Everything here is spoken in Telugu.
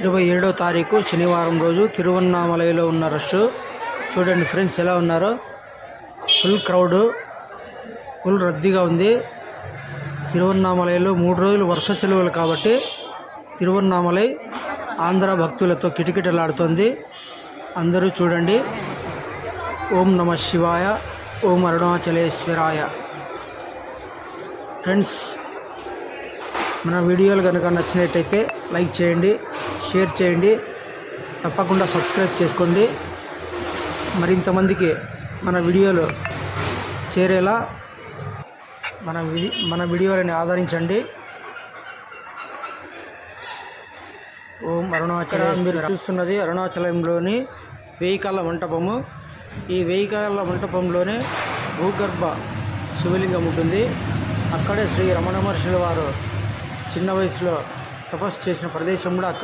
27వ తారీఖు శనివారం రోజు తిరువన్నామలైలో ఉన్న రష్ చూడండి ఫ్రెండ్స్ ఎలా ఉన్నారో. ఫుల్ క్రౌడ్, ఫుల్ రద్దీగా ఉంది. తిరువన్నామలైలో 3 రోజులు వర్ష సెలవులు కాబట్టి తిరువన్నామలై ఆంధ్ర భక్తులతో కిటకిటలాడుతోంది. అందరూ చూడండి. ఓం నమ శివాయ, ఓం అరుణాచలేశ్వరాయ. ఫ్రెండ్స్, మన వీడియోలు కనుక నచ్చినట్టయితే లైక్ చేయండి, షేర్ చేయండి, తప్పకుండా సబ్స్క్రైబ్ చేసుకోండి. మరింతమందికి మన వీడియోలు చేరేలా మన వీడియోలని ఆదరించండి. ఓం అరుణాచలం. మీరు చూస్తున్నది అరుణాచలంలోని 1000 కాళ్ళ మంటపము. ఈ 1000 కాళ్ళ మంటపంలోనే భూగర్భ శివలింగం ఉంటుంది. అక్కడే శ్రీ రమణ మహర్షుల వారు చిన్న వయసులో తపస్సు చేసిన ప్రదేశం కూడా అక్కడ.